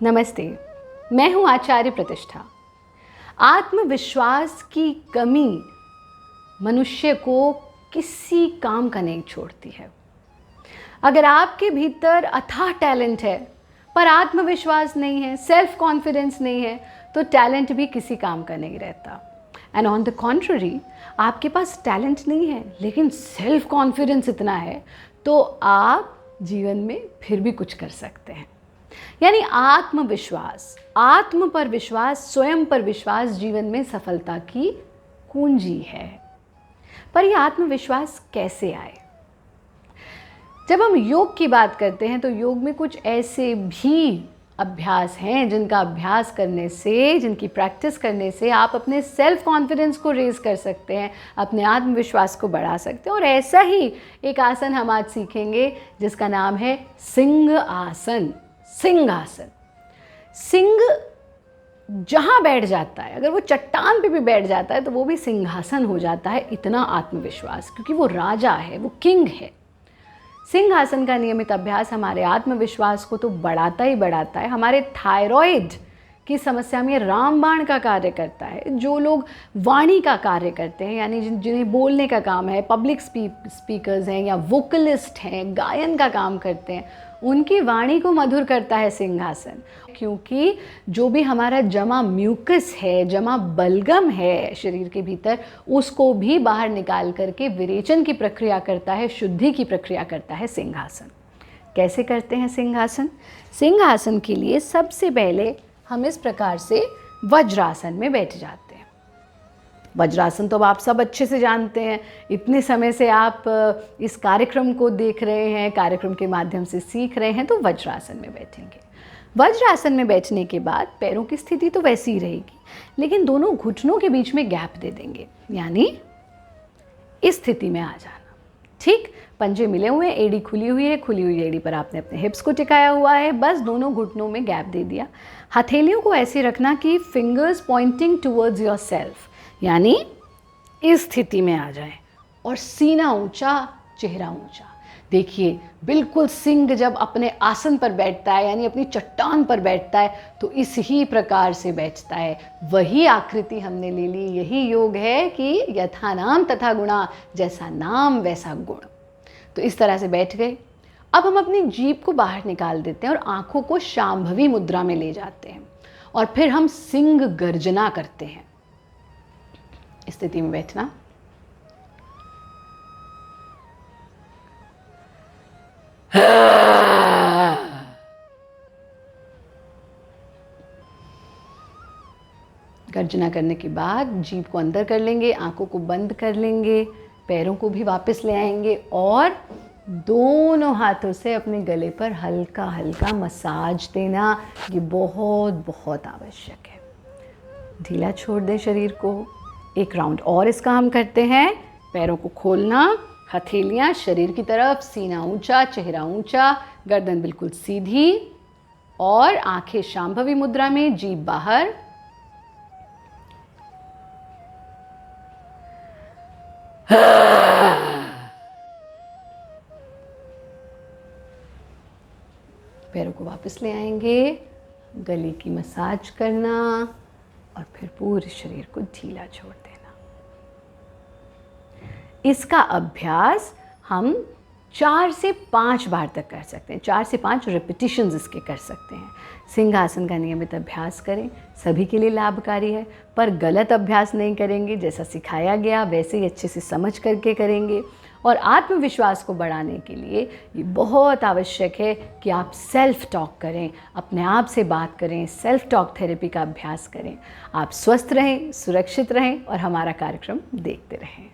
नमस्ते, मैं हूँ आचार्य प्रतिष्ठा। आत्मविश्वास की कमी मनुष्य को किसी काम का नहीं छोड़ती है। अगर आपके भीतर अथाह टैलेंट है पर आत्मविश्वास नहीं है, सेल्फ कॉन्फिडेंस नहीं है, तो टैलेंट भी किसी काम का नहीं रहता। एंड ऑन द कॉन्ट्ररी, आपके पास टैलेंट नहीं है लेकिन सेल्फ कॉन्फिडेंस इतना है तो आप जीवन में फिर भी कुछ कर सकते हैं। यानी आत्मविश्वास, आत्म पर विश्वास, स्वयं पर विश्वास जीवन में सफलता की कुंजी है। पर यह आत्मविश्वास कैसे आए? जब हम योग की बात करते हैं तो योग में कुछ ऐसे भी अभ्यास हैं जिनका अभ्यास करने से, जिनकी प्रैक्टिस करने से आप अपने सेल्फ कॉन्फिडेंस को रेज कर सकते हैं, अपने आत्मविश्वास को बढ़ा सकते हैं। और ऐसा ही एक आसन हम आज सीखेंगे जिसका नाम है सिंह आसन। सिंहासन। सिंह जहाँ बैठ जाता है, अगर वो चट्टान पे भी बैठ जाता है तो वो भी सिंहासन हो जाता है। इतना आत्मविश्वास, क्योंकि वो राजा है, वो किंग है। सिंहासन का नियमित अभ्यास हमारे आत्मविश्वास को तो बढ़ाता ही बढ़ाता है। हमारे थायराइड की समस्या में रामबाण का कार्य करता है। जो लोग वाणी का कार्य करते हैं, यानी जिन्हें बोलने का काम है, पब्लिक स्पीकर्स हैं या वोकलिस्ट हैं, गायन का काम करते हैं, उनकी वाणी को मधुर करता है सिंहासन। क्योंकि जो भी हमारा जमा म्यूकस है, जमा बलगम है शरीर के भीतर, उसको भी बाहर निकाल करके विरेचन की प्रक्रिया करता है, शुद्धि की प्रक्रिया करता है सिंहासन। कैसे करते हैं सिंहासन? सिंहासन के लिए सबसे पहले हम इस प्रकार से वज्रासन में बैठ जाते हैं। वज्रासन तो अब आप सब अच्छे से जानते हैं। इतने समय से आप इस कार्यक्रम को देख रहे हैं, कार्यक्रम के माध्यम से सीख रहे हैं, तो वज्रासन में बैठेंगे। वज्रासन में बैठने के बाद पैरों की स्थिति तो वैसी ही रहेगी, लेकिन दोनों घुटनों के बीच में गैप दे देंगे, यानी इस स्थिति में आ जाना। ठीक, पंजे मिले हुए हैं, एड़ी खुली हुई है, खुली हुई एड़ी पर आपने अपने हिप्स को टिकाया हुआ है, बस दोनों घुटनों में गैप दे दिया। हथेलियों को ऐसे रखना कि fingers pointing towards your self, यानी इस स्थिति में आ जाए, और सीना ऊंचा, चेहरा ऊंचा। देखिए, बिल्कुल सिंह जब अपने आसन पर बैठता है, यानी अपनी चट्टान पर बैठता है, तो इस ही प्रकार से बैठता है। वही आकृति हमने ले ली। यही योग है कि यथा नाम तथा गुणा, जैसा नाम वैसा गुण। तो इस तरह से बैठ गए। अब हम अपनी जीभ को बाहर निकाल देते हैं और आंखों को शांभवी मुद्रा में ले जाते हैं, और फिर हम सिंह गर्जना करते हैं। स्थिति में बैठना। गर्जना करने के बाद जीभ को अंदर कर लेंगे, आंखों को बंद कर लेंगे, पैरों को भी वापस ले आएंगे और दोनों हाथों से अपने गले पर हल्का हल्का मसाज देना। ये बहुत बहुत आवश्यक है। ढीला छोड़ दें शरीर को। एक राउंड और इसका हम करते हैं। पैरों को खोलना, हथेलियां शरीर की तरफ, सीना ऊंचा, चेहरा ऊंचा, गर्दन बिल्कुल सीधी, और आंखें शांभवी मुद्रा में, जीभ बाहर। पैरों को वापस ले आएंगे, गले की मसाज करना और फिर पूरे शरीर को ढीला छोड़ देना। इसका अभ्यास हम 4 से 5 बार तक कर सकते हैं। 4 से 5 रिपीटिशंस इसके कर सकते हैं। सिंहासन का नियमित अभ्यास करें, सभी के लिए लाभकारी है, पर गलत अभ्यास नहीं करेंगे। जैसा सिखाया गया वैसे ही अच्छे से समझ करके करेंगे। और आत्मविश्वास को बढ़ाने के लिए ये बहुत आवश्यक है कि आप सेल्फ टॉक करें, अपने आप से बात करें, सेल्फ टॉक थेरेपी का अभ्यास करें। आप स्वस्थ रहें, सुरक्षित रहें और हमारा कार्यक्रम देखते रहें।